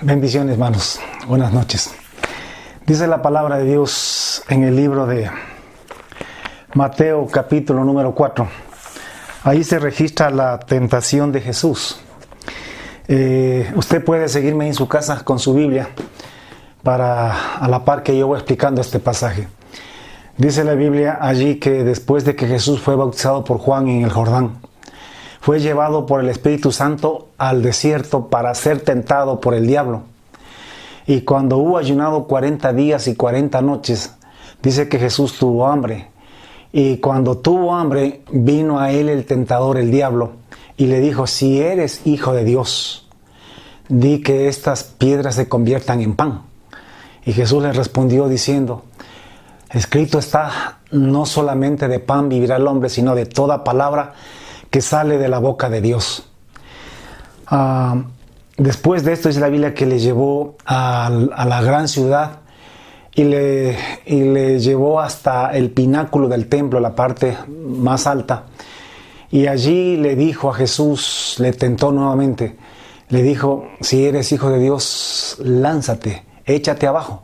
Bendiciones, hermanos. Buenas noches. Dice la palabra de Dios en el libro de Mateo, capítulo número 4. Ahí se registra la tentación de Jesús. Usted puede seguirme en su casa con su Biblia a la par que yo voy explicando este pasaje. Dice la Biblia allí que después de que Jesús fue bautizado por Juan en el Jordán, fue llevado por el Espíritu Santo al desierto para ser tentado por el diablo. Y cuando hubo ayunado 40 días y 40 noches, dice que Jesús tuvo hambre. Y cuando tuvo hambre, vino a él el tentador, el diablo, y le dijo: si eres hijo de Dios, di que estas piedras se conviertan en pan. Y Jesús le respondió diciendo: escrito está, no solamente de pan vivirá el hombre, sino de toda palabra que sale de la boca de Dios. Después de esto dice la Biblia que le llevó a la gran ciudad y le llevó hasta el pináculo del templo, la parte más alta. Y allí le dijo a Jesús, le tentó nuevamente, le dijo: si eres hijo de Dios, lánzate, échate abajo,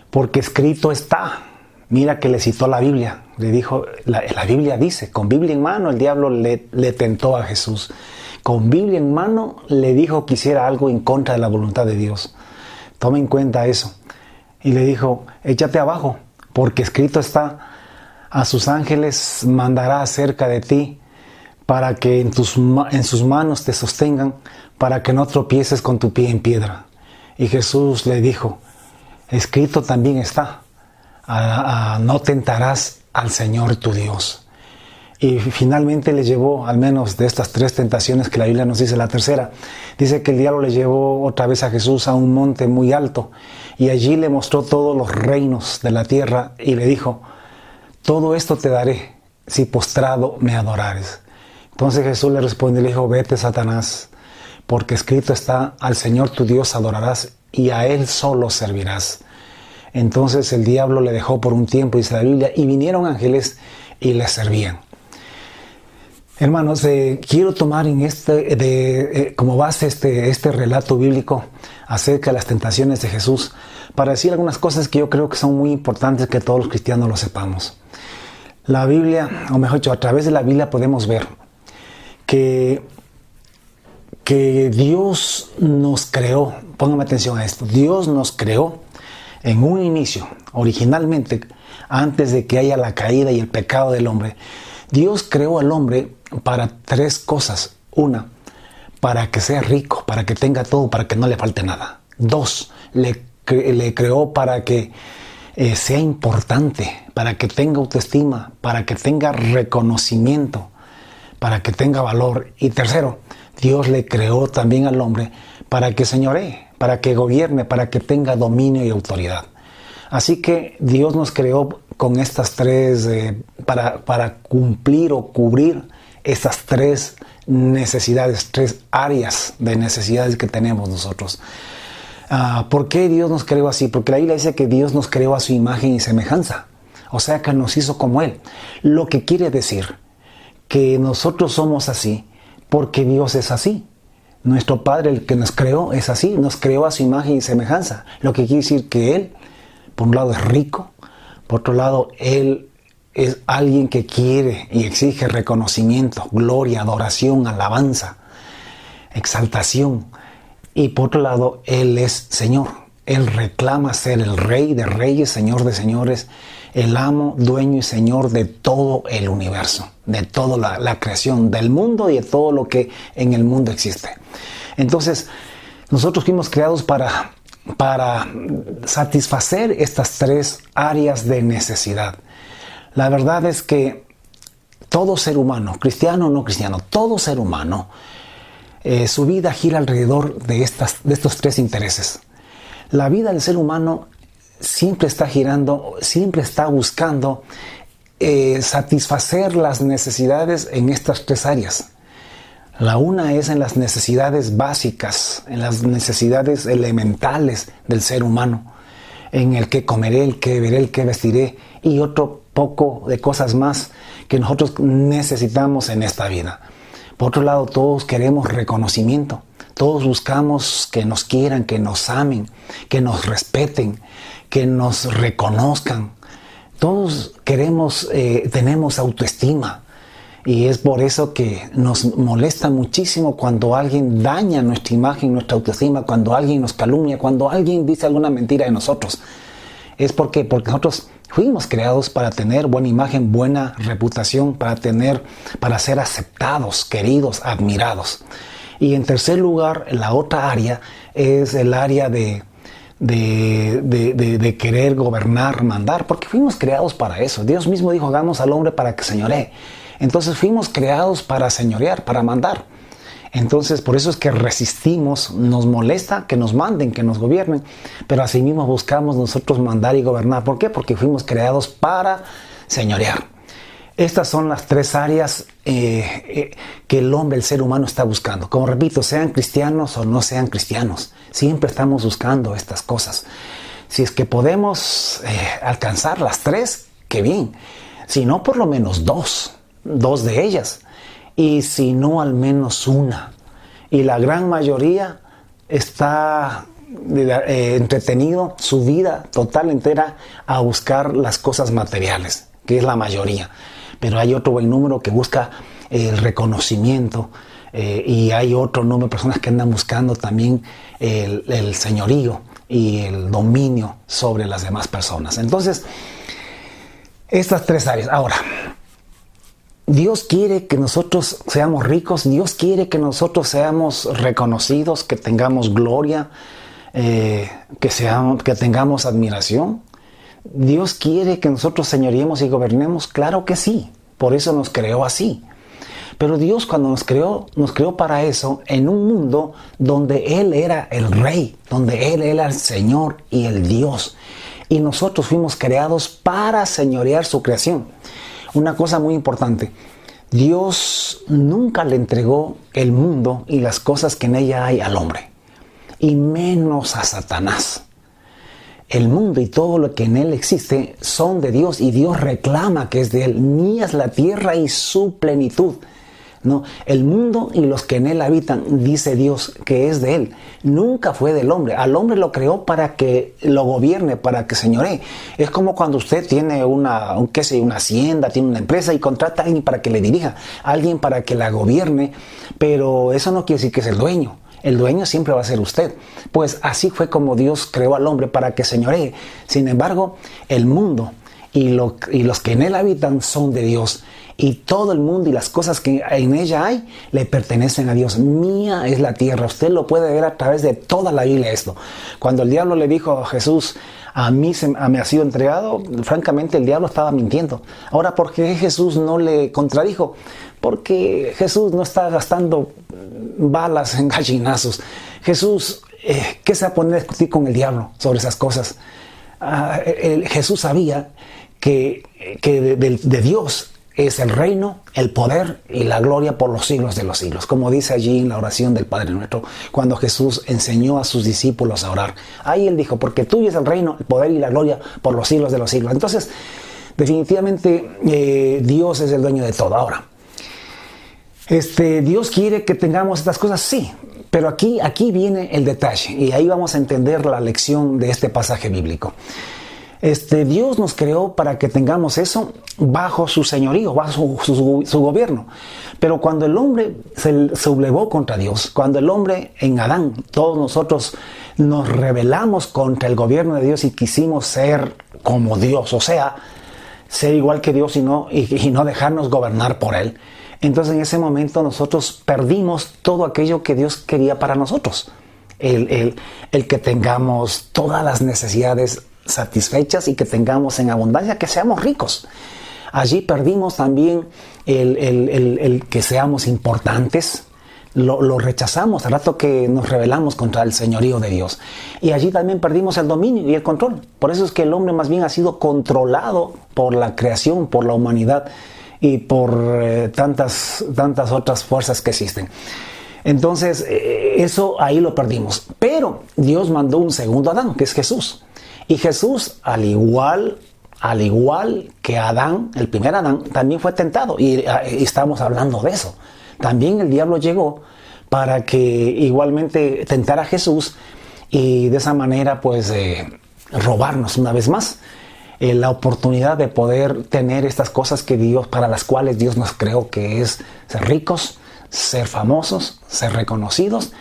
porque escrito está. Mira que le citó la Biblia, le dijo, la Biblia dice, con Biblia en mano el diablo le tentó a Jesús. Con Biblia en mano le dijo que hiciera algo en contra de la voluntad de Dios. Tome en cuenta eso. Y le dijo: échate abajo, porque escrito está, a sus ángeles mandará acerca de ti, para que en sus manos te sostengan, para que no tropieces con tu pie en piedra. Y Jesús le dijo: escrito también está, no tentarás al Señor tu Dios. Y finalmente le llevó, al menos de estas tres tentaciones que la Biblia nos dice, la tercera, dice que el diablo le llevó otra vez a Jesús a un monte muy alto, y allí le mostró todos los reinos de la tierra, y le dijo: todo esto te daré, si postrado me adorares. Entonces Jesús le respondió y le dijo: vete, Satanás, porque escrito está, al Señor tu Dios adorarás, y a Él solo servirás. Entonces el diablo le dejó por un tiempo, dice la Biblia, y vinieron ángeles y le servían. Hermanos, quiero tomar como base este relato bíblico acerca de las tentaciones de Jesús para decir algunas cosas que yo creo que son muy importantes que todos los cristianos lo sepamos. La Biblia, o mejor dicho, a través de la Biblia podemos ver que Dios nos creó. Póngame atención a esto. Dios nos creó en un inicio, originalmente, antes de que haya la caída y el pecado del hombre. Dios creó al hombre para tres cosas. Una, para que sea rico, para que tenga todo, para que no le falte nada. Dos, le creó para que sea importante, para que tenga autoestima, para que tenga reconocimiento, para que tenga valor. Y tercero, Dios le creó también al hombre para que señoree, para que gobierne, para que tenga dominio y autoridad. Así que Dios nos creó con estas tres, para cumplir o cubrir estas tres necesidades, tres áreas de necesidades que tenemos nosotros. ¿Por qué Dios nos creó así? Porque la Biblia dice que Dios nos creó a su imagen y semejanza. O sea que nos hizo como Él. Lo que quiere decir que nosotros somos así porque Dios es así. Nuestro Padre, el que nos creó, es así. Nos creó a su imagen y semejanza. Lo que quiere decir que Él, por un lado, es rico. Por otro lado, Él es alguien que quiere y exige reconocimiento, gloria, adoración, alabanza, exaltación. Y por otro lado, Él es Señor. Él reclama ser el Rey de reyes, Señor de señores, el amo, dueño y Señor de todo el universo, de toda la creación del mundo y de todo lo que en el mundo existe. Entonces, nosotros fuimos creados para satisfacer estas tres áreas de necesidad. La verdad es que todo ser humano, cristiano o no cristiano, todo ser humano, su vida gira alrededor de estos tres intereses. La vida del ser humano siempre está girando, siempre está buscando satisfacer las necesidades en estas tres áreas. La una es en las necesidades básicas, en las necesidades elementales del ser humano, en el que comeré, el que beberé, el que vestiré y otro poco de cosas más que nosotros necesitamos en esta vida. Por otro lado, todos queremos reconocimiento, todos buscamos que nos quieran, que nos amen, que nos respeten, que nos reconozcan. Todos queremos, tenemos autoestima. Y es por eso que nos molesta muchísimo cuando alguien daña nuestra imagen, nuestra autoestima, cuando alguien nos calumnia, cuando alguien dice alguna mentira de nosotros. Es porque nosotros fuimos creados para tener buena imagen, buena reputación, para ser aceptados, queridos, admirados. Y en tercer lugar, la otra área es el área de querer gobernar, mandar, porque fuimos creados para eso. Dios mismo dijo, hagamos al hombre para que señoree. Entonces fuimos creados para señorear, para mandar. Entonces por eso es que resistimos, nos molesta que nos manden, que nos gobiernen, pero asimismo buscamos nosotros mandar y gobernar. ¿Por qué? Porque fuimos creados para señorear. Estas son las tres áreas que el hombre, el ser humano está buscando. Como repito, sean cristianos o no sean cristianos, siempre estamos buscando estas cosas. Si es que podemos alcanzar las tres, qué bien. Si no, por lo menos dos de ellas. Y si no, al menos una. Y la gran mayoría está entretenido su vida total entera a buscar las cosas materiales, que es la mayoría. Pero hay otro buen número que busca el reconocimiento y hay otro número de personas que andan buscando también el señorío y el dominio sobre las demás personas. Entonces, estas tres áreas. Ahora, Dios quiere que nosotros seamos ricos, Dios quiere que nosotros seamos reconocidos, que tengamos gloria, que tengamos admiración. Dios quiere que nosotros señoreemos y gobernemos, claro que sí, por eso nos creó así. Pero Dios cuando nos creó para eso, en un mundo donde Él era el Rey, donde Él era el Señor y el Dios. Y nosotros fuimos creados para señorear su creación. Una cosa muy importante, Dios nunca le entregó el mundo y las cosas que en ella hay al hombre, y menos a Satanás. El mundo y todo lo que en él existe son de Dios y Dios reclama que es de él. Mía es la tierra y su plenitud. No, el mundo y los que en él habitan, dice Dios, que es de él. Nunca fue del hombre. Al hombre lo creó para que lo gobierne, para que señoree. Es como cuando usted tiene una hacienda, tiene una empresa y contrata a alguien para que le dirija, alguien para que la gobierne, pero eso no quiere decir que es el dueño. El dueño siempre va a ser usted. Pues así fue como Dios creó al hombre para que señoree. Sin embargo, el mundo y los que en él habitan son de Dios. Y todo el mundo y las cosas que en ella hay le pertenecen a Dios. Mía es la tierra. Usted lo puede ver a través de toda la Biblia esto. Cuando el diablo le dijo a Jesús, a mí me ha sido entregado, francamente el diablo estaba mintiendo. Ahora, ¿por qué Jesús no le contradijo? Porque Jesús no está gastando balas en gallinazos. Jesús, ¿qué se va a poner a discutir con el diablo sobre esas cosas? Jesús sabía que de Dios es el reino, el poder y la gloria por los siglos de los siglos. Como dice allí en la oración del Padre Nuestro, cuando Jesús enseñó a sus discípulos a orar. Ahí él dijo, porque tuyo es el reino, el poder y la gloria por los siglos de los siglos. Entonces, definitivamente Dios es el dueño de todo. Ahora, Dios quiere que tengamos estas cosas, sí. Pero aquí viene el detalle y ahí vamos a entender la lección de este pasaje bíblico. Dios nos creó para que tengamos eso bajo su señorío, bajo su gobierno. Pero cuando el hombre se sublevó contra Dios, cuando el hombre en Adán, todos nosotros nos rebelamos contra el gobierno de Dios y quisimos ser como Dios, o sea, ser igual que Dios y no dejarnos gobernar por Él. Entonces en ese momento nosotros perdimos todo aquello que Dios quería para nosotros. El que tengamos todas las necesidades satisfechas y que tengamos en abundancia, que seamos ricos. Allí perdimos también el que seamos importantes. Lo rechazamos al rato que nos rebelamos contra el señorío de Dios. Y allí también perdimos el dominio y el control. Por eso es que el hombre más bien ha sido controlado por la creación, por la humanidad y por tantas otras fuerzas que existen. Entonces, eso ahí lo perdimos. Pero Dios mandó un segundo Adán, que es Jesús. Y Jesús, al igual que Adán, el primer Adán, también fue tentado. Y estamos hablando de eso. También el diablo llegó para que igualmente tentara a Jesús y de esa manera pues robarnos una vez más la oportunidad de poder tener estas cosas que Dios, para las cuales Dios nos creó, que es ser ricos, ser famosos, ser reconocidos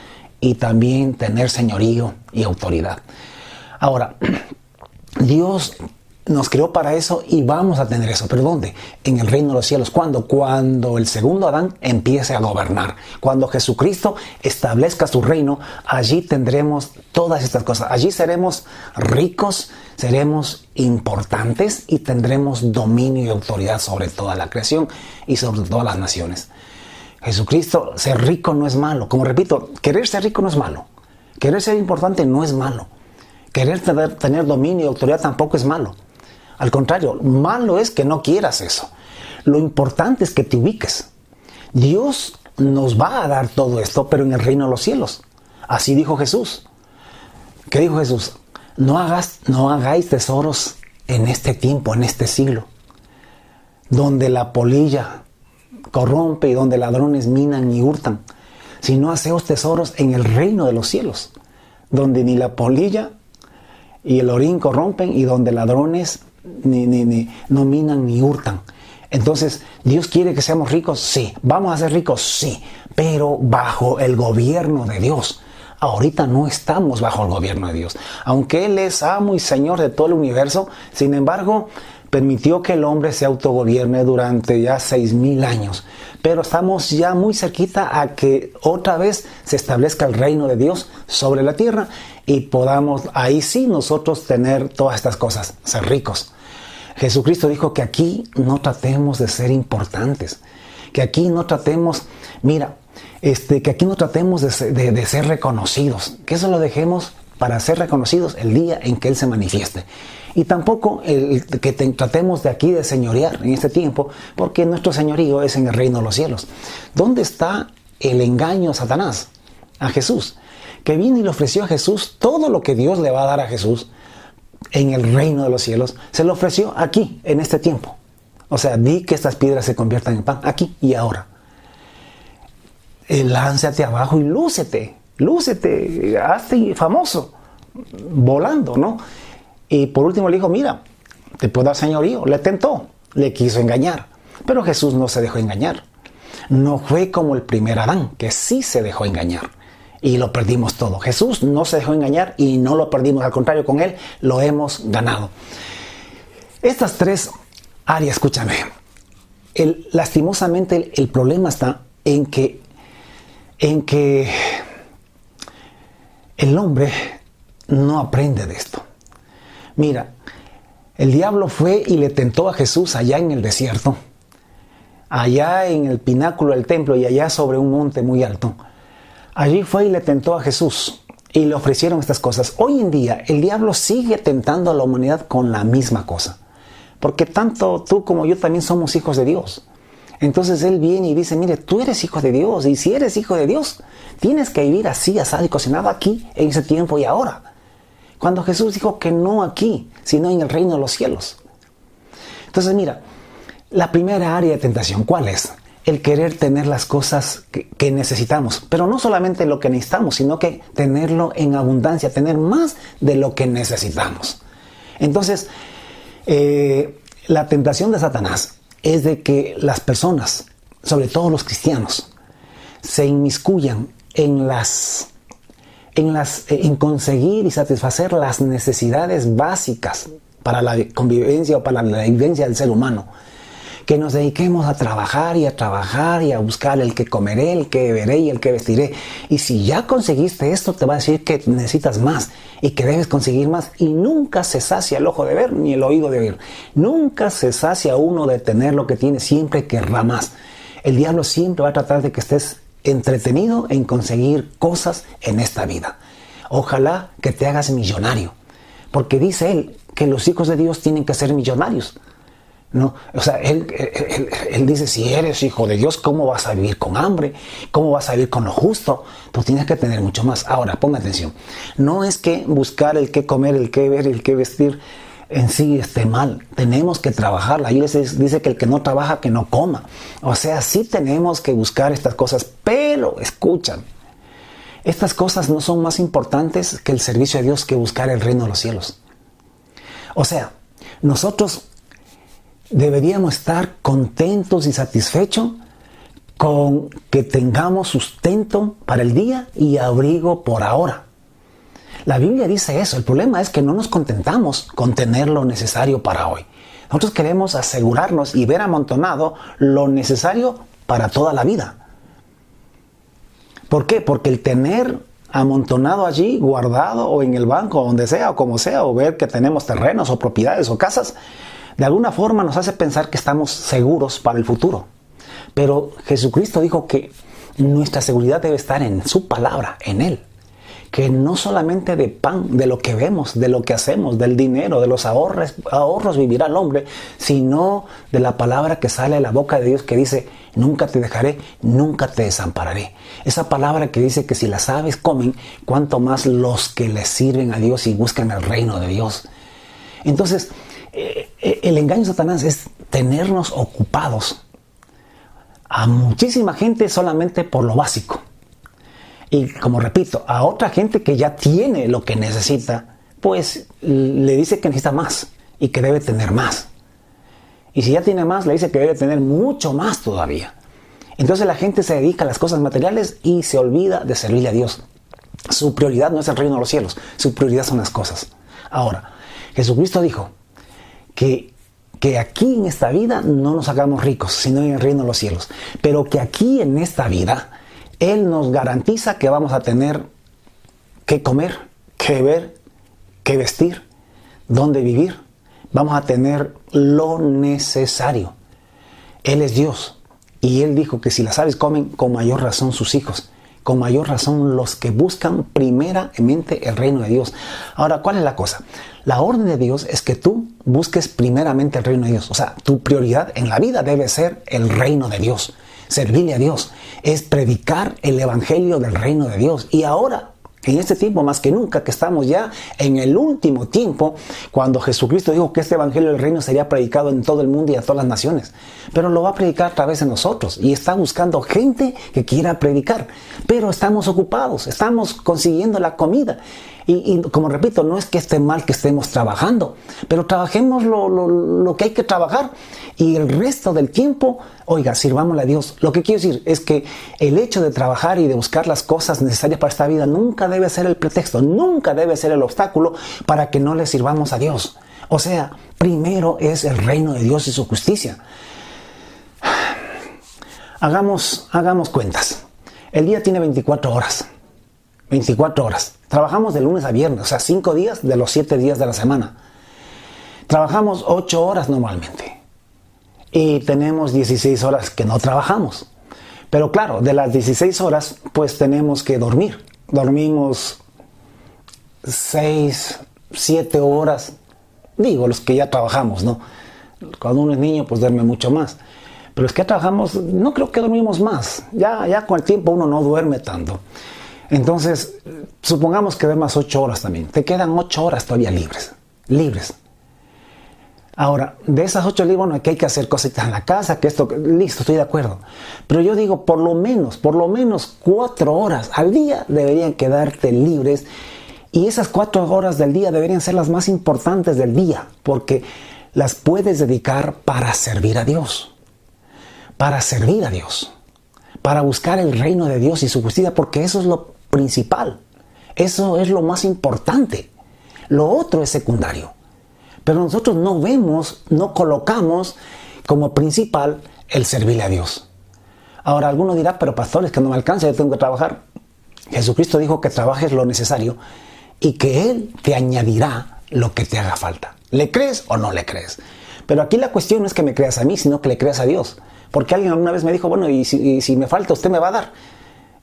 y también tener señorío y autoridad. Ahora, Dios nos creó para eso y vamos a tener eso. ¿Pero dónde? En el reino de los cielos. ¿Cuándo? Cuando el segundo Adán empiece a gobernar. Cuando Jesucristo establezca su reino, allí tendremos todas estas cosas. Allí seremos ricos, seremos importantes y tendremos dominio y autoridad sobre toda la creación y sobre todas las naciones. Jesucristo, ser rico no es malo. Como repito, querer ser rico no es malo. Querer ser importante no es malo. Querer tener dominio y autoridad tampoco es malo. Al contrario, malo es que no quieras eso. Lo importante es que te ubiques. Dios nos va a dar todo esto, pero en el reino de los cielos. Así dijo Jesús. ¿Qué dijo Jesús? No hagáis tesoros en este tiempo, en este siglo, donde la polilla corrompe y donde ladrones minan y hurtan, sino haceos tesoros en el reino de los cielos, donde ni la polilla y el orín corrompen y donde ladrones no minan ni hurtan. Entonces, ¿Dios quiere que seamos ricos? Sí. ¿Vamos a ser ricos? Sí. Pero bajo el gobierno de Dios. Ahorita no estamos bajo el gobierno de Dios. Aunque Él es amo y Señor de todo el universo, sin embargo, permitió que el hombre se autogobierne durante ya 6,000 años. Pero estamos ya muy cerquita a que otra vez se establezca el reino de Dios sobre la tierra y podamos ahí sí nosotros tener todas estas cosas, ser ricos. Jesucristo dijo que aquí no tratemos de ser importantes, que aquí no tratemos, que aquí no tratemos de ser reconocidos, que eso lo dejemos para ser reconocidos el día en que Él se manifieste. Y tampoco que tratemos de aquí de señorear en este tiempo, porque nuestro señorío es en el reino de los cielos. ¿Dónde está el engaño a Satanás? A Jesús, que vino y le ofreció a Jesús todo lo que Dios le va a dar a Jesús en el reino de los cielos. Se lo ofreció aquí, en este tiempo. O sea, di que estas piedras se conviertan en pan, aquí y ahora. Lánzate abajo y lúcete, hazte famoso, volando, ¿no? Y por último le dijo, mira, te puedo dar señorío. Le tentó, le quiso engañar. Pero Jesús no se dejó engañar. No fue como el primer Adán, que sí se dejó engañar. Y lo perdimos todo. Jesús no se dejó engañar y no lo perdimos. Al contrario, con Él lo hemos ganado. Estas tres áreas, escúchame. Lastimosamente el problema está en que el hombre no aprende de esto. Mira, el diablo fue y le tentó a Jesús allá en el desierto, allá en el pináculo del templo y allá sobre un monte muy alto. Allí fue y le tentó a Jesús y le ofrecieron estas cosas. Hoy en día el diablo sigue tentando a la humanidad con la misma cosa, porque tanto tú como yo también somos hijos de Dios. Entonces Él viene y dice, mire, tú eres hijo de Dios, y si eres hijo de Dios, tienes que vivir así, asado y cocinado aquí, en ese tiempo y ahora. Cuando Jesús dijo que no aquí, sino en el reino de los cielos. Entonces mira, la primera área de tentación, ¿cuál es? El querer tener las cosas que necesitamos, pero no solamente lo que necesitamos, sino que tenerlo en abundancia, tener más de lo que necesitamos. Entonces, la tentación de Satanás es de que las personas, sobre todo los cristianos, se inmiscuyan en conseguir y satisfacer las necesidades básicas para la convivencia o para la vivencia del ser humano. Que nos dediquemos a trabajar y a buscar el que comeré, el que beberé y el que vestiré. Y si ya conseguiste esto, te va a decir que necesitas más y que debes conseguir más. Y nunca se sacia el ojo de ver ni el oído de oír. Nunca se sacia uno de tener lo que tiene, siempre querrá más. El diablo siempre va a tratar de que estés entretenido en conseguir cosas en esta vida. Ojalá que te hagas millonario, porque dice él que los hijos de Dios tienen que ser millonarios. No, o sea, él dice, si eres hijo de Dios, ¿cómo vas a vivir con hambre? ¿Cómo vas a vivir con lo justo? Tú tienes que tener mucho más. Ahora, ponga atención. No es que buscar el que comer, el que ver, el que vestir en sí esté mal. Tenemos que trabajar. La Biblia dice que el que no trabaja, que no coma. O sea, sí tenemos que buscar estas cosas, pero escuchan, Estas cosas no son más importantes que el servicio a Dios, que buscar el reino de los cielos. O sea, nosotros deberíamos estar contentos y satisfechos con que tengamos sustento para el día y abrigo por ahora. La Biblia dice eso. El problema es que no nos contentamos con tener lo necesario para hoy. Nosotros queremos asegurarnos y ver amontonado lo necesario para toda la vida. ¿Por qué? Porque el tener amontonado allí, guardado o en el banco, donde sea o como sea, o ver que tenemos terrenos o propiedades o casas, de alguna forma nos hace pensar que estamos seguros para el futuro. Pero Jesucristo dijo que nuestra seguridad debe estar en su palabra, en Él. Que no solamente de pan, de lo que vemos, de lo que hacemos, del dinero, de los ahorros vivirá el hombre, sino de la palabra que sale de la boca de Dios, que dice: nunca te dejaré, nunca te desampararé. Esa palabra que dice que si las aves comen, cuanto más los que les sirven a Dios y buscan el reino de Dios. Entonces, el engaño de Satanás es tenernos ocupados a muchísima gente solamente por lo básico. Y como repito, a otra gente que ya tiene lo que necesita, pues le dice que necesita más y que debe tener más. Y si ya tiene más, le dice que debe tener mucho más todavía. Entonces la gente se dedica a las cosas materiales y se olvida de servirle a Dios. Su prioridad no es el reino de los cielos, su prioridad son las cosas. Ahora, Jesucristo dijo que aquí en esta vida no nos hagamos ricos, sino en el reino de los cielos. Pero que aquí en esta vida Él nos garantiza que vamos a tener que comer, que beber, que vestir, dónde vivir. Vamos a tener lo necesario. Él es Dios. Y Él dijo que si las aves comen, con mayor razón sus hijos. Con mayor razón los que buscan primeramente el reino de Dios. Ahora, ¿cuál es la cosa? La orden de Dios es que tú busques primeramente el reino de Dios. O sea, tu prioridad en la vida debe ser el reino de Dios. Servirle a Dios es predicar el evangelio del reino de Dios. Y ahora, en este tiempo más que nunca, que estamos ya en el último tiempo, cuando Jesucristo dijo que este evangelio del reino sería predicado en todo el mundo y a todas las naciones, pero lo va a predicar a través de nosotros, y está buscando gente que quiera predicar, pero estamos ocupados, estamos consiguiendo la comida. Y como repito, no es que esté mal que estemos trabajando, pero trabajemos lo que hay que trabajar, y el resto del tiempo, oiga, sirvámosle a Dios. Lo que quiero decir es que el hecho de trabajar y de buscar las cosas necesarias para esta vida nunca debe ser el pretexto, nunca debe ser el obstáculo para que no le sirvamos a Dios. O sea, primero es el reino de Dios y su justicia. Hagamos cuentas. El día tiene 24 horas. 24 horas. Trabajamos de lunes a viernes, o sea, 5 días de los 7 días de la semana. Trabajamos 8 horas normalmente. Y tenemos 16 horas que no trabajamos. Pero claro, de las 16 horas, pues tenemos que dormir. Dormimos 6, 7 horas. Digo, los que ya trabajamos, ¿no? Cuando uno es niño, pues duerme mucho más. Pero los que ya trabajamos, no creo que dormimos más. Ya con el tiempo uno no duerme tanto. Entonces, supongamos que duermas 8 horas también. Te quedan 8 horas todavía libres. Ahora, de esas 8 horas, bueno, que hay que hacer cositas en la casa, que esto, listo, estoy de acuerdo. Pero yo digo, por lo menos 4 horas al día deberían quedarte libres. Y esas 4 horas del día deberían ser las más importantes del día, porque las puedes dedicar para servir a Dios. Para servir a Dios. Para buscar el reino de Dios y su justicia, porque eso es lo principal. Eso es lo más importante. Lo otro es secundario. Pero nosotros no vemos, no colocamos como principal el servirle a Dios. Ahora, alguno dirá, pero pastor, es que no me alcanza, yo tengo que trabajar. Jesucristo dijo que trabajes lo necesario y que Él te añadirá lo que te haga falta. ¿Le crees o no le crees? Pero aquí la cuestión no es que me creas a mí, sino que le creas a Dios. Porque alguien alguna vez me dijo, bueno, y si me falta, usted me va a dar.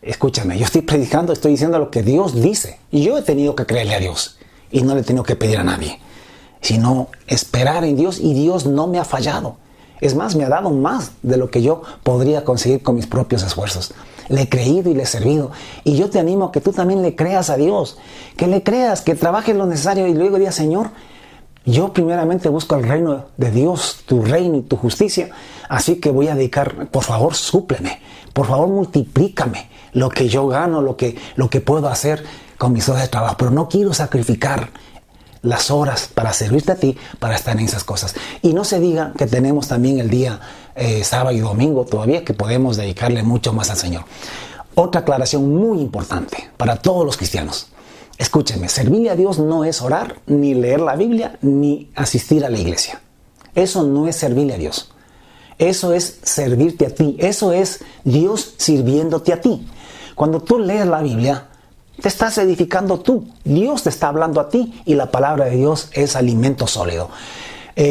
Escúchame, yo estoy predicando, estoy diciendo lo que Dios dice. Y yo he tenido que creerle a Dios. Y no le he tenido que pedir a nadie. Sino esperar en Dios, y Dios no me ha fallado. Es más, me ha dado más de lo que yo podría conseguir con mis propios esfuerzos. Le he creído y le he servido. Y yo te animo a que tú también le creas a Dios. Que le creas, que trabajes lo necesario y luego digas, Señor, Yo primeramente busco el reino de Dios, tu reino y tu justicia. Así que voy a dedicar, por favor, súpleme. Por favor, multiplícame lo que yo gano, lo que puedo hacer con mis horas de trabajo. Pero no quiero sacrificar las horas para servirte a ti, para estar en esas cosas. Y no se diga que tenemos también el día sábado y domingo todavía, que podemos dedicarle mucho más al Señor. Otra aclaración muy importante para todos los cristianos. Escúchenme, servirle a Dios no es orar, ni leer la Biblia, ni asistir a la iglesia. Eso no es servirle a Dios. Eso es servirte a ti. Eso es Dios sirviéndote a ti. Cuando tú lees la Biblia, te estás edificando tú. Dios te está hablando a ti y la palabra de Dios es alimento sólido.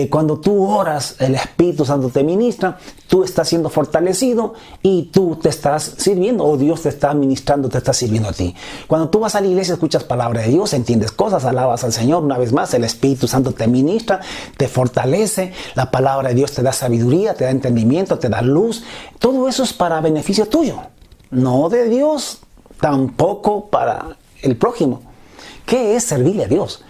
Cuando tú oras, el Espíritu Santo te ministra, tú estás siendo fortalecido y tú te estás sirviendo, o Dios te está ministrando, te está sirviendo a ti. Cuando tú vas a la iglesia, escuchas palabra de Dios, entiendes cosas, alabas al Señor, una vez más, el Espíritu Santo te ministra, te fortalece, la palabra de Dios te da sabiduría, te da entendimiento, te da luz. Todo eso es para beneficio tuyo, no de Dios, tampoco para el prójimo. ¿Qué es servirle a Dios?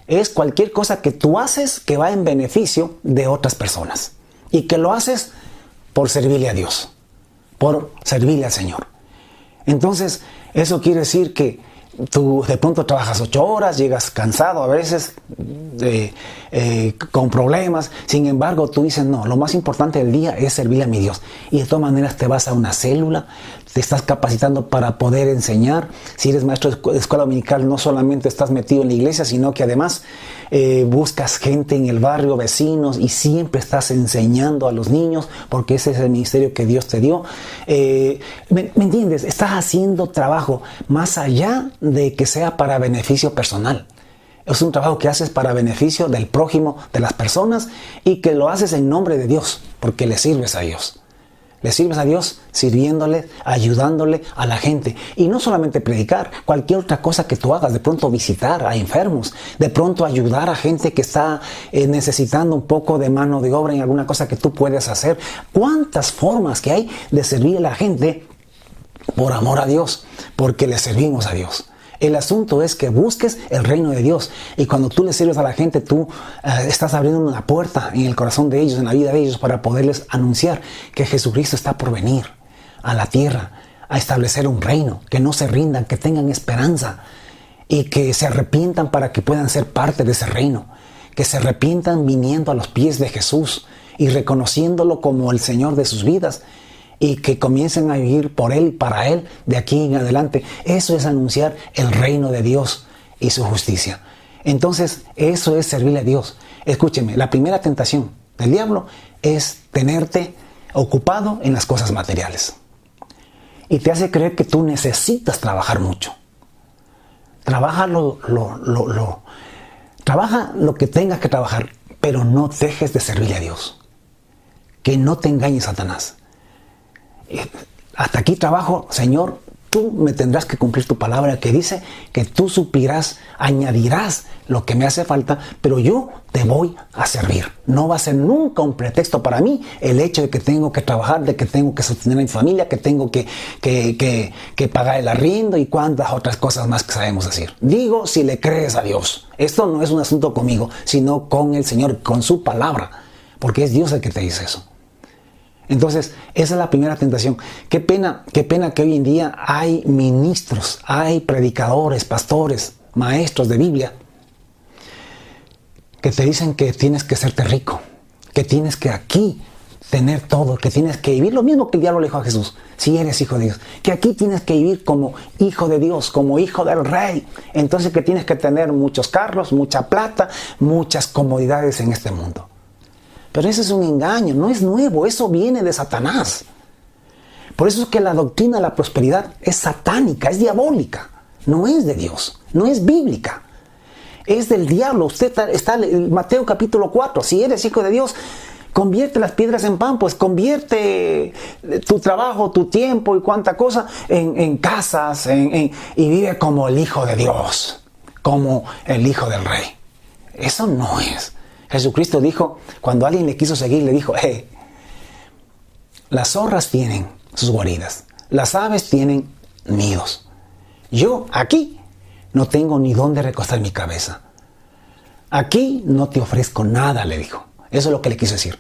Es cualquier cosa que tú haces que va en beneficio de otras personas. Y que lo haces por servirle a Dios. Por servirle al Señor. Entonces, eso quiere decir que tú de pronto trabajas 8 horas, llegas cansado a veces, con problemas. Sin embargo, tú dices, no, lo más importante del día es servirle a mi Dios. Y de todas maneras te vas a una célula, te estás capacitando para poder enseñar. Si eres maestro de escuela dominical, no solamente estás metido en la iglesia, sino que además buscas gente en el barrio, vecinos, y siempre estás enseñando a los niños, porque ese es el ministerio que Dios te dio. ¿Me entiendes? Estás haciendo trabajo más allá de que sea para beneficio personal. Es un trabajo que haces para beneficio del prójimo, de las personas, y que lo haces en nombre de Dios, porque le sirves a Dios. Le sirves a Dios sirviéndole, ayudándole a la gente. Y no solamente predicar, cualquier otra cosa que tú hagas, de pronto visitar a enfermos, de pronto ayudar a gente que está necesitando un poco de mano de obra en alguna cosa que tú puedes hacer. ¿Cuántas formas que hay de servir a la gente por amor a Dios? Porque le servimos a Dios. El asunto es que busques el reino de Dios. Y cuando tú le sirves a la gente, tú estás abriendo una puerta en el corazón de ellos, en la vida de ellos, para poderles anunciar que Jesucristo está por venir a la tierra, a establecer un reino, que no se rindan, que tengan esperanza y que se arrepientan para que puedan ser parte de ese reino. Que se arrepientan viniendo a los pies de Jesús y reconociéndolo como el Señor de sus vidas. Y que comiencen a vivir por Él, para Él, de aquí en adelante. Eso es anunciar el reino de Dios y su justicia. Entonces, eso es servirle a Dios. Escúcheme, la primera tentación del diablo es tenerte ocupado en las cosas materiales. Y te hace creer que tú necesitas trabajar mucho. Trabaja trabaja lo que tengas que trabajar, pero no dejes de servirle a Dios. Que no te engañe Satanás. Hasta aquí trabajo, Señor, tú me tendrás que cumplir tu palabra que dice que tú suplirás, añadirás lo que me hace falta, pero yo te voy a servir. No va a ser nunca un pretexto para mí el hecho de que tengo que trabajar, de que tengo que sostener a mi familia, que tengo que pagar el arriendo y cuantas otras cosas más que sabemos decir. Digo, si le crees a Dios. Esto no es un asunto conmigo, sino con el Señor, con su palabra, porque es Dios el que te dice eso. Entonces, esa es la primera tentación. Qué pena que hoy en día hay ministros, hay predicadores, pastores, maestros de Biblia que te dicen que tienes que serte rico, que tienes que aquí tener todo, que tienes que vivir lo mismo que el diablo le dijo a Jesús, si eres hijo de Dios, que aquí tienes que vivir como hijo de Dios, como hijo del rey. Entonces que tienes que tener muchos carros, mucha plata, muchas comodidades en este mundo. Pero eso es un engaño, no es nuevo, eso viene de Satanás. Por eso es que la doctrina de la prosperidad es satánica, es diabólica, no es de Dios, no es bíblica, es del diablo. Usted está en Mateo capítulo 4, si eres hijo de Dios, convierte las piedras en pan, pues convierte tu trabajo, tu tiempo y cuánta cosa en casas y vive como el hijo de Dios, como el hijo del rey. Eso no es. Jesucristo dijo, cuando alguien le quiso seguir, le dijo, las zorras tienen sus guaridas, las aves tienen nidos. Yo aquí no tengo ni dónde recostar mi cabeza. Aquí no te ofrezco nada, le dijo. Eso es lo que le quiso decir.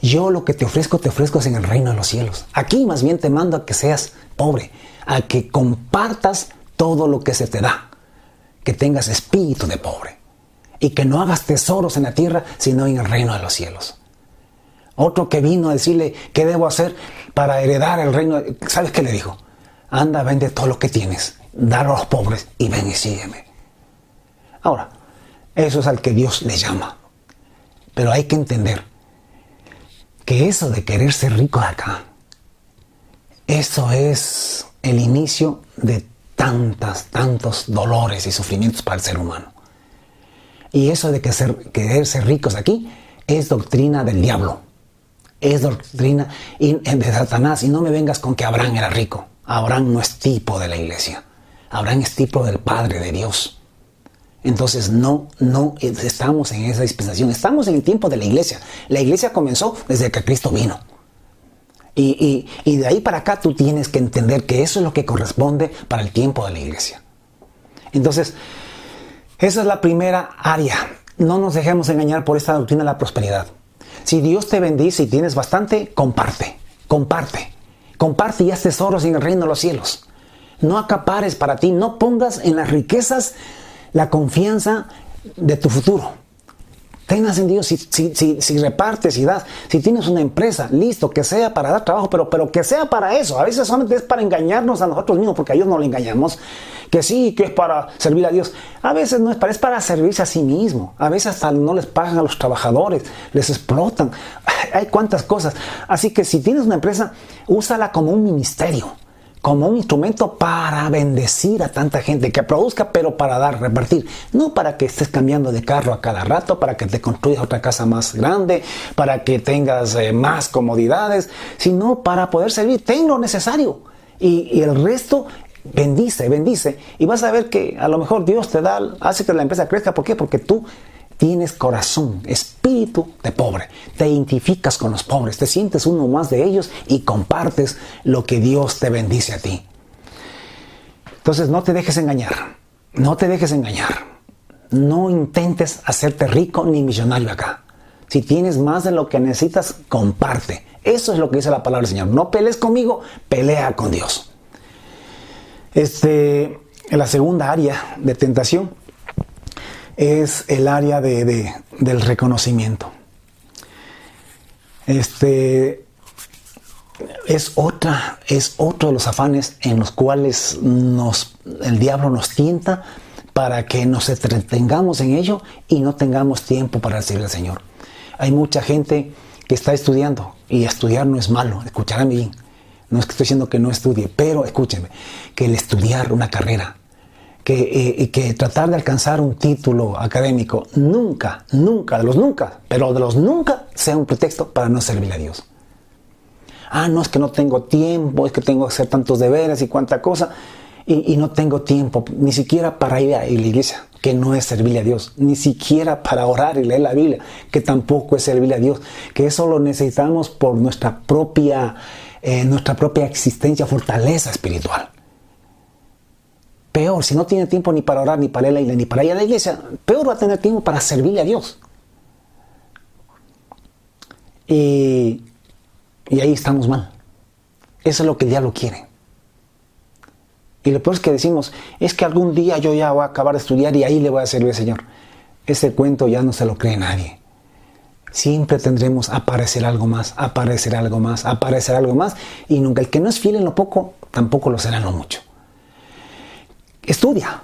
Yo lo que te ofrezco es en el reino de los cielos. Aquí más bien te mando a que seas pobre, a que compartas todo lo que se te da, que tengas espíritu de pobre y que no hagas tesoros en la tierra, sino en el reino de los cielos. Otro que vino a decirle qué debo hacer para heredar el reino, ¿sabes qué le dijo? Anda, vende todo lo que tienes, dalo a los pobres y ven y sígueme. Ahora, eso es al que Dios le llama. Pero hay que entender que eso de querer ser rico de acá, eso es el inicio de tantos dolores y sufrimientos para el ser humano. Y eso de querer ser ricos aquí es doctrina del diablo. Es doctrina de Satanás. Y no me vengas con que Abraham era rico. Abraham no es tipo de la iglesia. Abraham es tipo del Padre de Dios. Entonces no estamos en esa dispensación. Estamos en el tiempo de la iglesia. La iglesia comenzó desde que Cristo vino. Y de ahí para acá tú tienes que entender que eso es lo que corresponde para el tiempo de la iglesia. Entonces, esa es la primera área. No nos dejemos engañar por esta doctrina de la prosperidad. Si Dios te bendice y tienes bastante, comparte y haz tesoros en el reino de los cielos. No acapares para ti, no pongas en las riquezas la confianza de tu futuro. Tengas en Dios, si repartes y das, si tienes una empresa, listo, que sea para dar trabajo, pero que sea para eso. A veces solamente es para engañarnos a nosotros mismos, porque a Dios no le engañamos. Que sí, que es para servir a Dios. A veces no es para servirse a sí mismo. A veces hasta no les pagan a los trabajadores, les explotan. Hay cuantas cosas. Así que si tienes una empresa, úsala como un ministerio, como un instrumento para bendecir a tanta gente, que produzca, pero para dar, repartir. No para que estés cambiando de carro a cada rato, para que te construyas otra casa más grande, para que tengas más comodidades, sino para poder servir. Ten lo necesario y el resto bendice. Y vas a ver que a lo mejor Dios te hace que la empresa crezca. ¿Por qué? Porque tú tienes corazón, espíritu de pobre. Te identificas con los pobres, te sientes uno más de ellos y compartes lo que Dios te bendice a ti. Entonces no te dejes engañar. No intentes hacerte rico ni millonario acá. Si tienes más de lo que necesitas, comparte. Eso es lo que dice la palabra del Señor. No pelees conmigo, pelea con Dios. La segunda área de tentación es el área del reconocimiento. Es otro de los afanes en los cuales el diablo nos tienta para que nos entretengamos en ello y no tengamos tiempo para servir al Señor. Hay mucha gente que está estudiando, y estudiar no es malo, escuchadme bien. No es que estoy diciendo que no estudie, pero escúcheme, que el estudiar una carrera, que tratar de alcanzar un título académico, nunca, pero de los nunca, sea un pretexto para no servir a Dios. No es que no tengo tiempo, es que tengo que hacer tantos deberes y cuánta cosa, y no tengo tiempo ni siquiera para ir a la iglesia, que no es servirle a Dios, ni siquiera para orar y leer la Biblia, que tampoco es servirle a Dios, que eso lo necesitamos por nuestra propia existencia, fortaleza espiritual. Peor, si no tiene tiempo ni para orar, ni para leer, ni para ir a la iglesia, peor va a tener tiempo para servirle a Dios. Y ahí estamos mal. Eso es lo que el diablo quiere. Y lo peor es que decimos, es que algún día yo ya voy a acabar de estudiar y ahí le voy a servir al Señor. Ese cuento ya no se lo cree nadie. Siempre tendremos aparecer algo más, y nunca el que no es fiel en lo poco, tampoco lo será en lo mucho. Estudia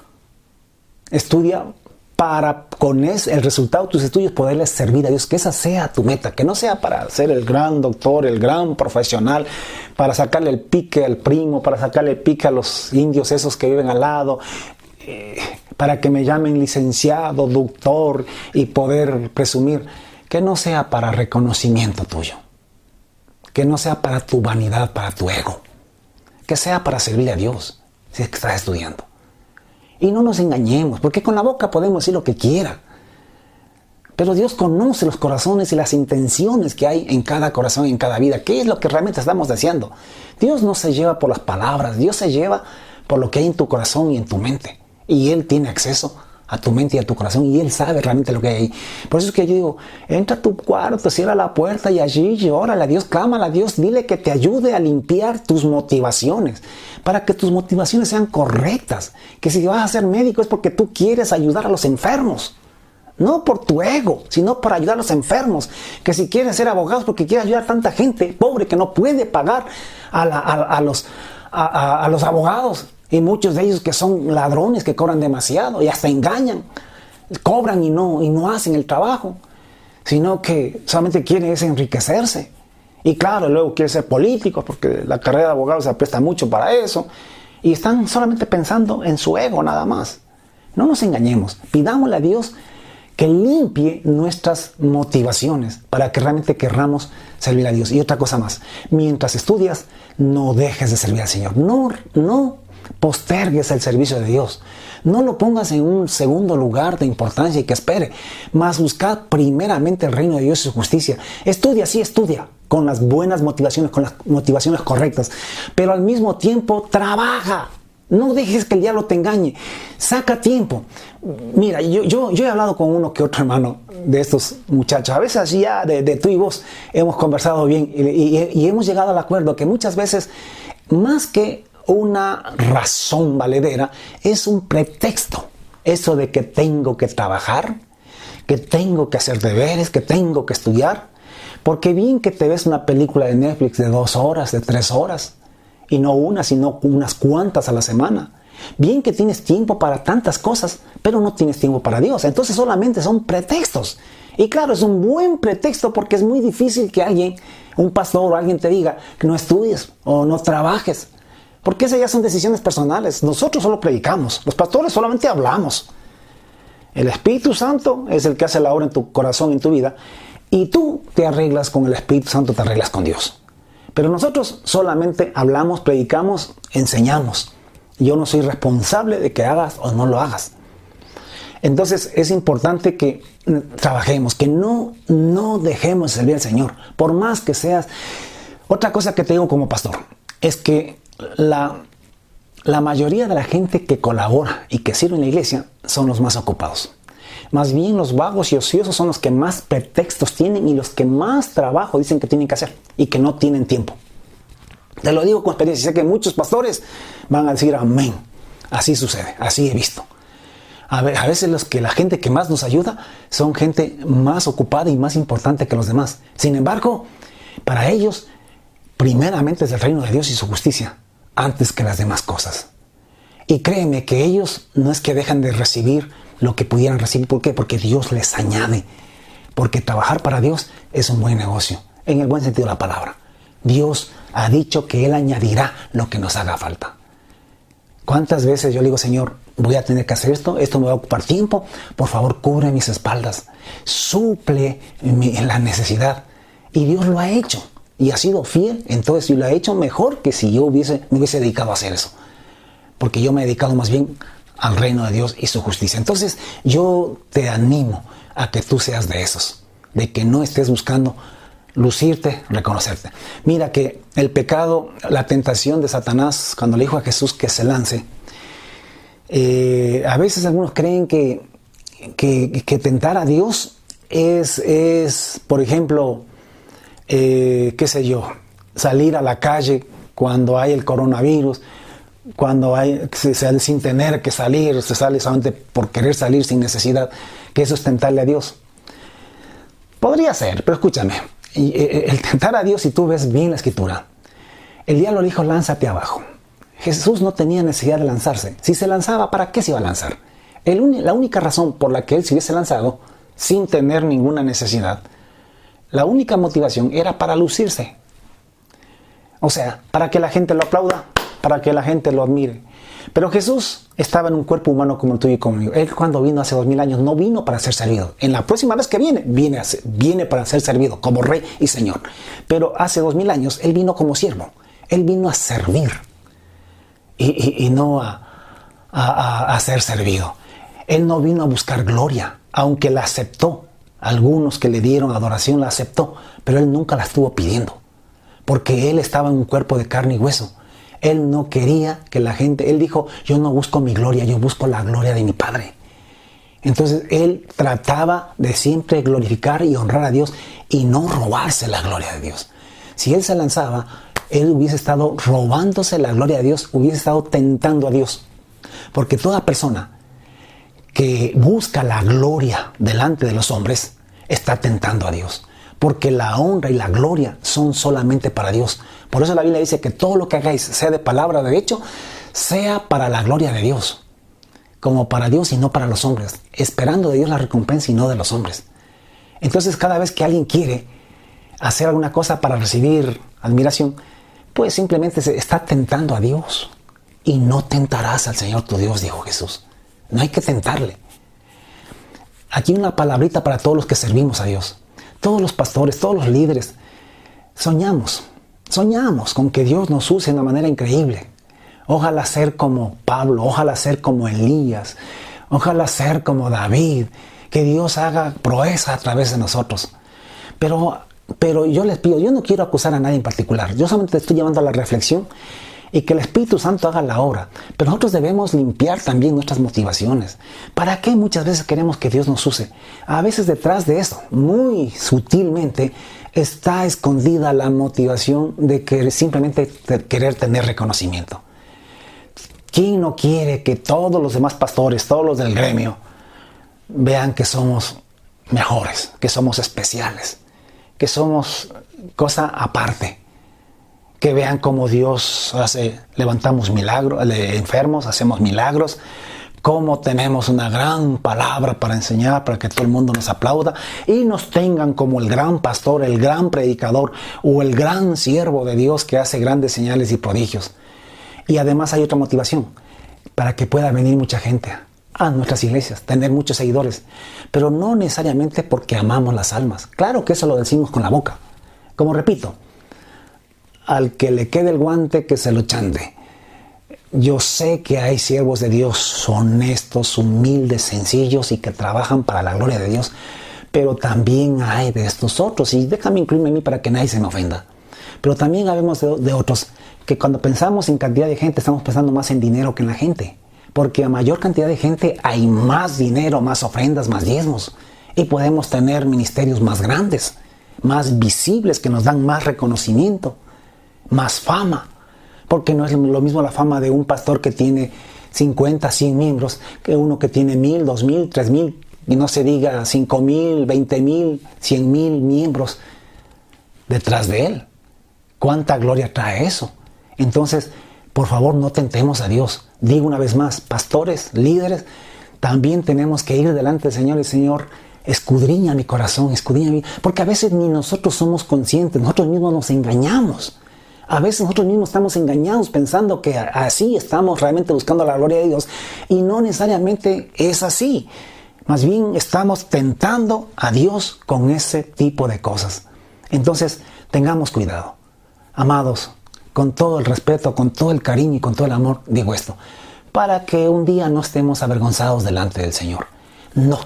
para con el resultado de tus estudios poderles servir a Dios, que esa sea tu meta, que no sea para ser el gran doctor, el gran profesional, para sacarle el pique al primo, para sacarle el pique a los indios esos que viven al lado, para que me llamen licenciado, doctor y poder presumir. Que no sea para reconocimiento tuyo, que no sea para tu vanidad, para tu ego, que sea para servirle a Dios, si es que estás estudiando. Y no nos engañemos, porque con la boca podemos decir lo que quiera, pero Dios conoce los corazones y las intenciones que hay en cada corazón, en cada vida. ¿Qué es lo que realmente estamos deseando? Dios no se lleva por las palabras, Dios se lleva por lo que hay en tu corazón y en tu mente, y Él tiene acceso a tu mente y a tu corazón, y Él sabe realmente lo que hay ahí. Por eso es que yo digo, entra a tu cuarto, cierra la puerta y allí llórale a Dios, clámale a Dios, dile que te ayude a limpiar tus motivaciones, para que tus motivaciones sean correctas. Que si vas a ser médico es porque tú quieres ayudar a los enfermos. No por tu ego, sino para ayudar a los enfermos. Que si quieres ser abogado es porque quieres ayudar a tanta gente pobre que no puede pagar a los abogados. Y muchos de ellos que son ladrones, que cobran demasiado y hasta engañan. Cobran y no hacen el trabajo, sino que solamente quieren es enriquecerse. Y claro, luego quieren ser políticos porque la carrera de abogado se presta mucho para eso. Y están solamente pensando en su ego nada más. No nos engañemos. Pidámosle a Dios que limpie nuestras motivaciones para que realmente querramos servir a Dios. Y otra cosa más, mientras estudias, no dejes de servir al Señor. No postergues el servicio de Dios. No lo pongas en un segundo lugar de importancia y que espere. Mas buscad primeramente el reino de Dios y su justicia. Estudia, sí, estudia, con las buenas motivaciones, con las motivaciones correctas. Pero al mismo tiempo, trabaja. No dejes que el diablo te engañe. Saca tiempo. Mira, yo he hablado con uno que otro hermano de estos muchachos. A veces así ya de tú y vos hemos conversado bien y hemos llegado al acuerdo que muchas veces, más que una razón valedera, es un pretexto. Eso de que tengo que trabajar, que tengo que hacer deberes, que tengo que estudiar. Porque bien que te ves una película de Netflix de 2 horas, de 3 horas, y no una, sino unas cuantas a la semana. Bien que tienes tiempo para tantas cosas, pero no tienes tiempo para Dios. Entonces solamente son pretextos. Y claro, es un buen pretexto porque es muy difícil que alguien, un pastor o alguien te diga que no estudies o no trabajes. Porque esas ya son decisiones personales. Nosotros solo predicamos. Los pastores solamente hablamos. El Espíritu Santo es el que hace la obra en tu corazón, en tu vida. Y tú te arreglas con el Espíritu Santo, te arreglas con Dios. Pero nosotros solamente hablamos, predicamos, enseñamos. Yo no soy responsable de que hagas o no lo hagas. Entonces es importante que trabajemos, que no dejemos de servir al Señor. Por más que seas... Otra cosa que te digo como pastor es que la mayoría de la gente que colabora y que sirve en la iglesia son los más ocupados. Más bien los vagos y ociosos son los que más pretextos tienen y los que más trabajo dicen que tienen que hacer y que no tienen tiempo. Te lo digo con experiencia. Sé que muchos pastores van a decir amén. Así sucede, así he visto. A veces la gente que más nos ayuda son gente más ocupada y más importante que los demás. Sin embargo, para ellos, primeramente es el reino de Dios y su justicia, antes que las demás cosas. Y créeme que ellos no es que dejan de recibir lo que pudieran recibir. ¿Por qué? Porque Dios les añade. Porque trabajar para Dios es un buen negocio, en el buen sentido de la palabra. Dios ha dicho que Él añadirá lo que nos haga falta. ¿Cuántas veces yo le digo, Señor, voy a tener que hacer esto me va a ocupar tiempo, por favor cubre mis espaldas, suple la necesidad? Y Dios lo ha hecho y ha sido fiel. Entonces lo ha hecho mejor que si yo me hubiese dedicado a hacer eso, porque yo me he dedicado más bien al reino de Dios y su justicia. Entonces yo te animo a que tú seas de esos, de que no estés buscando lucirte, reconocerte. Mira que el pecado, la tentación de Satanás cuando le dijo a Jesús que se lance, a veces algunos creen que tentar a Dios es por ejemplo, qué sé yo, salir a la calle cuando hay el coronavirus, cuando sin tener que salir, se sale solamente por querer salir sin necesidad, que eso es tentarle a Dios. Podría ser, pero escúchame, el tentar a Dios, si tú ves bien la escritura, el diablo le dijo, lánzate abajo. Jesús no tenía necesidad de lanzarse. Si se lanzaba, ¿para qué se iba a lanzar? La única razón por la que él se hubiese lanzado, sin tener ninguna necesidad, la única motivación era para lucirse. O sea, para que la gente lo aplauda, para que la gente lo admire. Pero Jesús estaba en un cuerpo humano como el tuyo y como el mío. Él cuando vino hace 2000 años no vino para ser servido. En la próxima vez que viene para ser servido como rey y señor. Pero hace 2000 años Él vino como siervo. Él vino a servir y no a ser servido. Él no vino a buscar gloria, aunque la aceptó. Algunos que le dieron adoración la aceptó, pero Él nunca la estuvo pidiendo. Porque Él estaba en un cuerpo de carne y hueso. Él no quería que la gente... Él dijo, yo no busco mi gloria, yo busco la gloria de mi Padre. Entonces él trataba de siempre glorificar y honrar a Dios y no robarse la gloria de Dios. Si él se lanzaba, él hubiese estado robándose la gloria de Dios, hubiese estado tentando a Dios. Porque toda persona que busca la gloria delante de los hombres está tentando a Dios. Porque la honra y la gloria son solamente para Dios. Por eso la Biblia dice que todo lo que hagáis, sea de palabra o de hecho, sea para la gloria de Dios. Como para Dios y no para los hombres. Esperando de Dios la recompensa y no de los hombres. Entonces cada vez que alguien quiere hacer alguna cosa para recibir admiración, pues simplemente se está tentando a Dios. Y no tentarás al Señor tu Dios, dijo Jesús. No hay que tentarle. Aquí una palabrita para todos los que servimos a Dios. Todos los pastores, todos los líderes. Soñamos con que Dios nos use de una manera increíble. Ojalá ser como Pablo, ojalá ser como Elías, ojalá ser como David. Que Dios haga proeza a través de nosotros. Pero yo les pido, yo no quiero acusar a nadie en particular. Yo solamente estoy llevando a la reflexión y que el Espíritu Santo haga la obra. Pero nosotros debemos limpiar también nuestras motivaciones. ¿Para qué muchas veces queremos que Dios nos use? A veces detrás de eso, muy sutilmente, está escondida la motivación de que simplemente querer tener reconocimiento. ¿Quién no quiere que todos los demás pastores, todos los del gremio, vean que somos mejores, que somos especiales, que somos cosa aparte? Que vean cómo Dios hace, levantamos milagros, enfermos, hacemos milagros, cómo tenemos una gran palabra para enseñar, para que todo el mundo nos aplauda y nos tengan como el gran pastor, el gran predicador o el gran siervo de Dios que hace grandes señales y prodigios. Y además hay otra motivación, para que pueda venir mucha gente a nuestras iglesias, tener muchos seguidores, pero no necesariamente porque amamos las almas. Claro que eso lo decimos con la boca. Como repito, al que le quede el guante, que se lo chante. Yo sé que hay siervos de Dios honestos, humildes, sencillos y que trabajan para la gloria de Dios, pero también hay de estos otros, y déjame incluirme a mí para que nadie se me ofenda, pero también habemos de otros que cuando pensamos en cantidad de gente estamos pensando más en dinero que en la gente, porque a mayor cantidad de gente hay más dinero, más ofrendas, más diezmos, y podemos tener ministerios más grandes, más visibles, que nos dan más reconocimiento, más fama, porque no es lo mismo la fama de un pastor que tiene 50, 100 miembros que uno que tiene 1000, 2000, 3000 y no se diga 5000, 20000, 100,000 miembros detrás de él. ¿Cuánta gloria trae eso? Entonces, por favor, no tentemos a Dios. Digo una vez más, pastores, líderes, también tenemos que ir delante del Señor y Señor, escudriña mi corazón, escudriña mi... Porque a veces ni nosotros somos conscientes, nosotros mismos nos engañamos. A veces nosotros mismos estamos engañados pensando que así estamos realmente buscando la gloria de Dios y no necesariamente es así. Más bien estamos tentando a Dios con ese tipo de cosas. Entonces, tengamos cuidado. Amados, con todo el respeto, con todo el cariño y con todo el amor, digo esto, para que un día no estemos avergonzados delante del Señor. No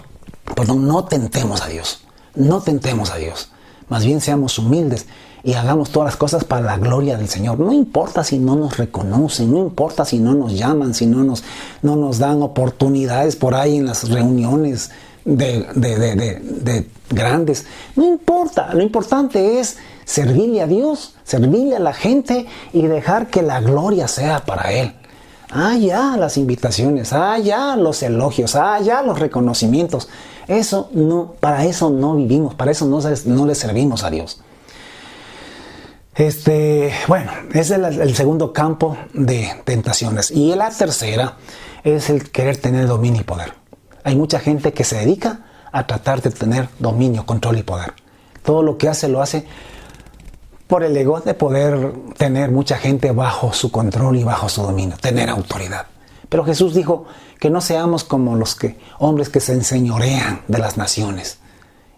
tentemos a Dios. No tentemos a Dios. Más bien seamos humildes y hagamos todas las cosas para la gloria del Señor. No importa si no nos reconocen, no importa si no nos llaman, si no nos dan oportunidades por ahí en las reuniones de grandes. No importa, lo importante es servirle a Dios, servirle a la gente y dejar que la gloria sea para Él. Ya las invitaciones, ya los elogios, ya los reconocimientos. Eso no, para eso no vivimos, para eso no le servimos a Dios. Bueno, ese es el segundo campo de tentaciones. Y la tercera es el querer tener dominio y poder. Hay mucha gente que se dedica a tratar de tener dominio, control y poder. Todo lo que hace, lo hace por el ego de poder tener mucha gente bajo su control y bajo su dominio, tener autoridad. Pero Jesús dijo que no seamos como hombres que se enseñorean de las naciones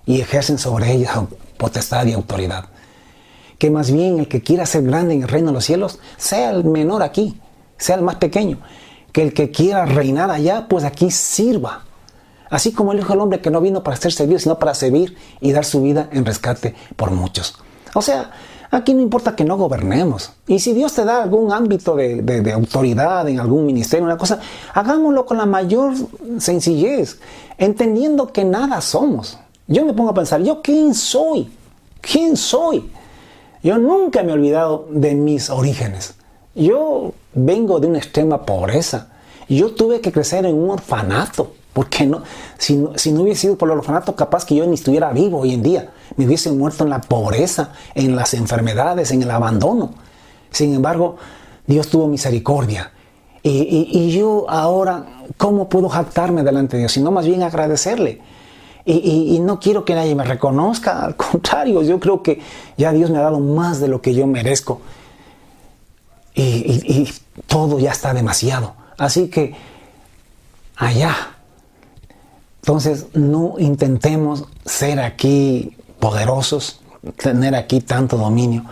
y ejercen sobre ellas potestad y autoridad. Que más bien el que quiera ser grande en el reino de los cielos sea el menor aquí, sea el más pequeño. Que el que quiera reinar allá, pues aquí sirva. Así como el Hijo del Hombre, que no vino para ser servido, sino para servir y dar su vida en rescate por muchos. O sea, Aquí no importa que no gobernemos. Y si Dios te da algún ámbito de autoridad en algún ministerio, una cosa, hagámoslo con la mayor sencillez, entendiendo que nada somos. Yo me pongo a pensar, ¿yo quién soy? ¿Quién soy? Yo nunca me he olvidado de mis orígenes. Yo vengo de una extrema pobreza. Yo tuve que crecer en un orfanato. Porque no, si no hubiese sido por el orfanato, capaz que yo ni estuviera vivo hoy en día. Me hubiese muerto en la pobreza, en las enfermedades, en el abandono. Sin embargo, Dios tuvo misericordia. Y yo ahora, ¿cómo puedo jactarme delante de Dios? Sino más bien agradecerle. Y no quiero que nadie me reconozca. Al contrario, yo creo que ya Dios me ha dado más de lo que yo merezco. Y todo ya está demasiado. Así que allá. Entonces, no intentemos ser aquí poderosos, tener aquí tanto dominio.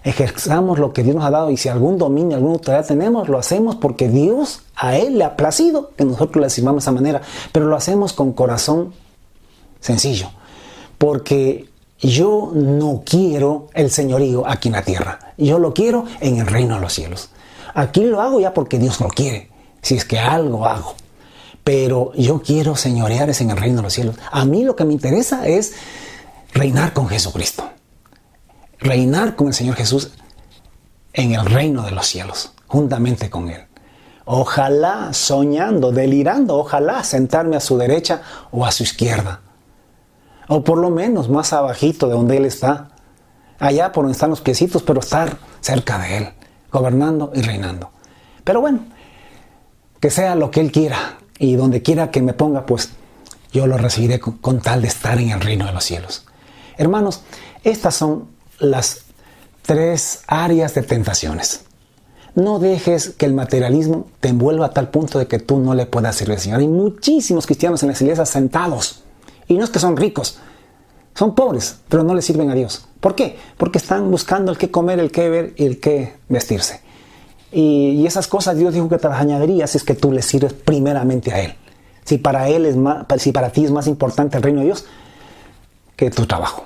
Ejerzamos lo que Dios nos ha dado y si algún dominio, alguna autoridad tenemos, lo hacemos porque Dios, a Él le ha placido que nosotros le sirvamos de esa manera, pero lo hacemos con corazón sencillo. Porque yo no quiero el señorío aquí en la tierra. Yo lo quiero en el reino de los cielos. Aquí lo hago ya porque Dios lo quiere, si es que algo hago. Pero yo quiero señorear en el reino de los cielos. A mí lo que me interesa es reinar con Jesucristo. Reinar con el Señor Jesús en el reino de los cielos, juntamente con Él. Ojalá, soñando, delirando, ojalá sentarme a su derecha o a su izquierda. O por lo menos más abajito de donde Él está. Allá por donde están los piecitos, pero estar cerca de Él, gobernando y reinando. Pero bueno, que sea lo que Él quiera. Y donde quiera que me ponga, pues yo lo recibiré con tal de estar en el reino de los cielos. Hermanos, estas son las 3 áreas de tentaciones. No dejes que el materialismo te envuelva a tal punto de que tú no le puedas servir al Señor. Hay muchísimos cristianos en las iglesias sentados. Y no es que son ricos, son pobres, pero no le sirven a Dios. ¿Por qué? Porque están buscando el qué comer, el qué ver y el qué vestirse. Y esas cosas Dios dijo que te las añadiría si es que tú le sirves primeramente a Él. Si para ti es más importante el reino de Dios que tu trabajo.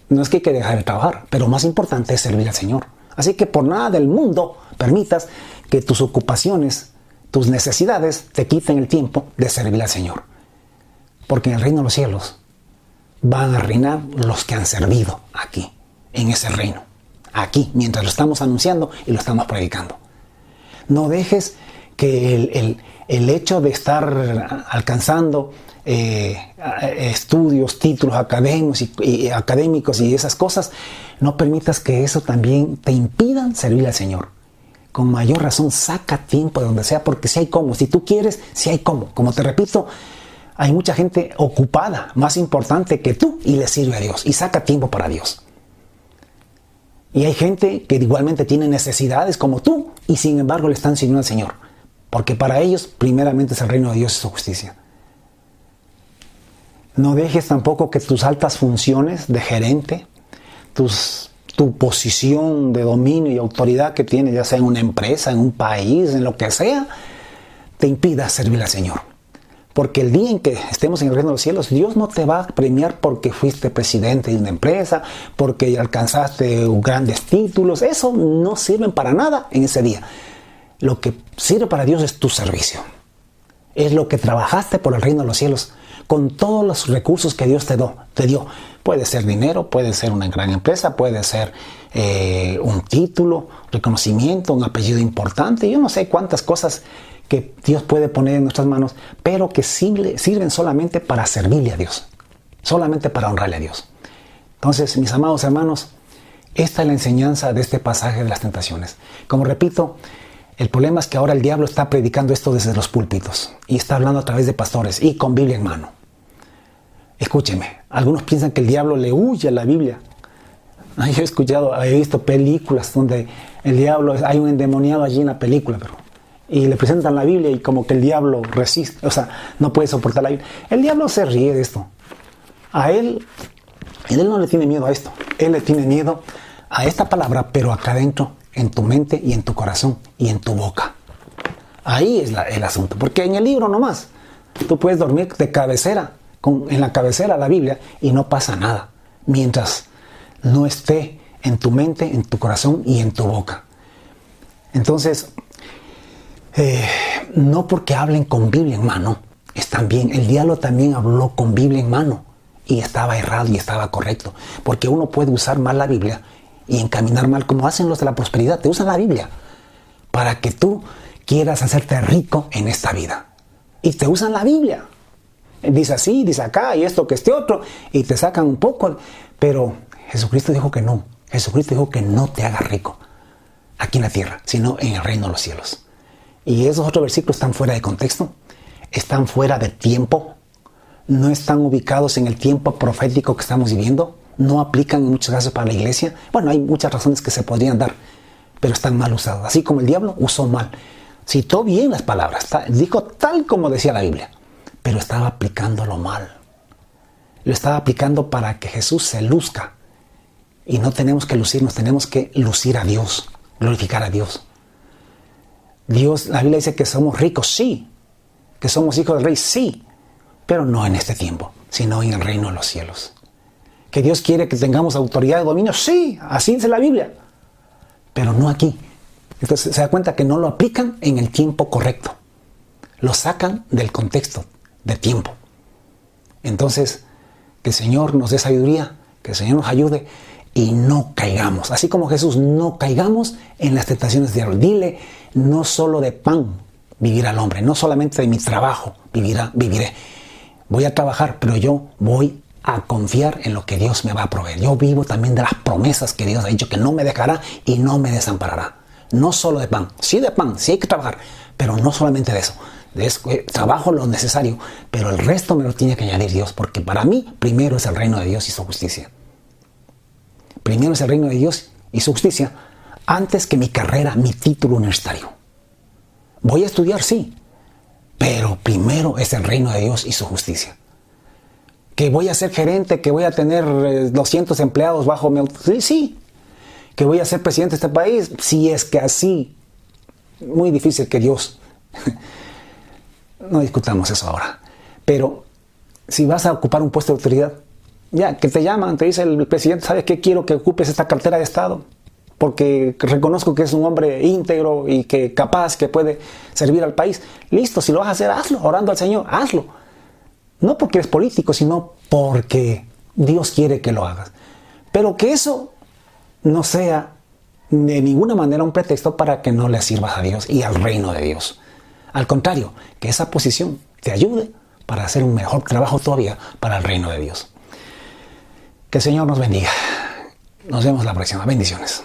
No es que hay que dejar de trabajar, pero más importante es servir al Señor. Así que por nada del mundo permitas que tus ocupaciones, tus necesidades te quiten el tiempo de servir al Señor. Porque en el reino de los cielos van a reinar los que han servido aquí, en ese reino. Aquí, mientras lo estamos anunciando y lo estamos predicando. No dejes que el hecho de estar alcanzando estudios, títulos académicos y esas cosas, no permitas que eso también te impidan servir al Señor. Con mayor razón, saca tiempo de donde sea, porque si hay cómo. Si tú quieres, si hay cómo. Como te repito, hay mucha gente ocupada, más importante que tú, y le sirve a Dios. Y saca tiempo para Dios. Y hay gente que igualmente tiene necesidades como tú y sin embargo le están sirviendo al Señor. Porque para ellos primeramente es el reino de Dios y su justicia. No dejes tampoco que tus altas funciones de gerente, tu posición de dominio y autoridad que tienes, ya sea en una empresa, en un país, en lo que sea, te impida servir al Señor. Porque el día en que estemos en el reino de los cielos, Dios no te va a premiar porque fuiste presidente de una empresa, porque alcanzaste grandes títulos. Eso no sirve para nada en ese día. Lo que sirve para Dios es tu servicio. Es lo que trabajaste por el reino de los cielos con todos los recursos que Dios te dio. Puede ser dinero, puede ser una gran empresa, puede ser un título, reconocimiento, un apellido importante. Yo no sé cuántas cosas que Dios puede poner en nuestras manos, pero que sirven solamente para servirle a Dios, solamente para honrarle a Dios. Entonces, mis amados hermanos, esta es la enseñanza de este pasaje de las tentaciones. Como repito, el problema es que ahora el diablo está predicando esto desde los púlpitos y está hablando a través de pastores y con Biblia en mano. Escúcheme, algunos piensan que el diablo le huye a la Biblia. Yo he visto películas donde el diablo, hay un endemoniado allí en la película, y le presentan la Biblia y como que el diablo resiste, no puede soportar la Biblia. El diablo se ríe de esto. A él no le tiene miedo a esto. Él le tiene miedo a esta palabra, pero acá adentro, en tu mente y en tu corazón y en tu boca. Ahí es el asunto. Porque en el libro nomás, tú puedes dormir de cabecera, en la cabecera la Biblia, y no pasa nada. Mientras no esté en tu mente, en tu corazón y en tu boca. Entonces, no porque hablen con Biblia en mano, están bien. El diablo también habló con Biblia en mano y estaba errado y estaba correcto. Porque uno puede usar mal la Biblia y encaminar mal, como hacen los de la prosperidad. Te usan la Biblia para que tú quieras hacerte rico en esta vida. Y te usan la Biblia. Dice así, dice acá, y esto que este otro, y te sacan un poco. Pero Jesucristo dijo que no. Jesucristo dijo que no te hagas rico aquí en la tierra, sino en el reino de los cielos. Y esos otros versículos están fuera de contexto, están fuera de tiempo, no están ubicados en el tiempo profético que estamos viviendo, no aplican en muchos casos para la iglesia. Bueno, hay muchas razones que se podrían dar, pero están mal usados. Así como el diablo usó mal. Citó bien las palabras, dijo tal como decía la Biblia, pero estaba aplicándolo mal. Lo estaba aplicando para que Jesús se luzca. Y no tenemos que lucirnos, tenemos que lucir a Dios, glorificar a Dios. Dios, la Biblia dice que somos ricos, sí. Que somos hijos del rey, sí. Pero no en este tiempo, sino en el reino de los cielos. Que Dios quiere que tengamos autoridad y dominio, sí. Así dice la Biblia. Pero no aquí. Entonces se da cuenta que no lo aplican en el tiempo correcto. Lo sacan del contexto, de tiempo. Entonces, que el Señor nos dé sabiduría, que el Señor nos ayude y no caigamos. Así como Jesús, no caigamos en las tentaciones del diablo. Dile, no solo de pan vivirá el hombre, no solamente de mi trabajo viviré. Voy a trabajar, pero yo voy a confiar en lo que Dios me va a proveer. Yo vivo también de las promesas que Dios ha dicho, que no me dejará y no me desamparará. No solo de pan, sí hay que trabajar, pero no solamente de eso. Trabajo lo necesario, pero el resto me lo tiene que añadir Dios, porque para mí primero es el reino de Dios y su justicia. Primero es el reino de Dios y su justicia, antes que mi carrera, mi título universitario. Voy a estudiar, sí, pero primero es el reino de Dios y su justicia. Que voy a ser gerente, que voy a tener 200 empleados bajo mi autoridad, sí. Que voy a ser presidente de este país, si es que así, muy difícil que Dios. No discutamos eso ahora. Pero si vas a ocupar un puesto de autoridad, ya que te llaman, te dice el presidente, ¿sabes qué? Quiero que ocupes esta cartera de Estado, porque reconozco que es un hombre íntegro y que capaz, que puede servir al país. Listo, si lo vas a hacer, hazlo, orando al Señor, hazlo. No porque eres político, sino porque Dios quiere que lo hagas. Pero que eso no sea de ninguna manera un pretexto para que no le sirvas a Dios y al reino de Dios. Al contrario, que esa posición te ayude para hacer un mejor trabajo todavía para el reino de Dios. Que el Señor nos bendiga. Nos vemos la próxima. Bendiciones.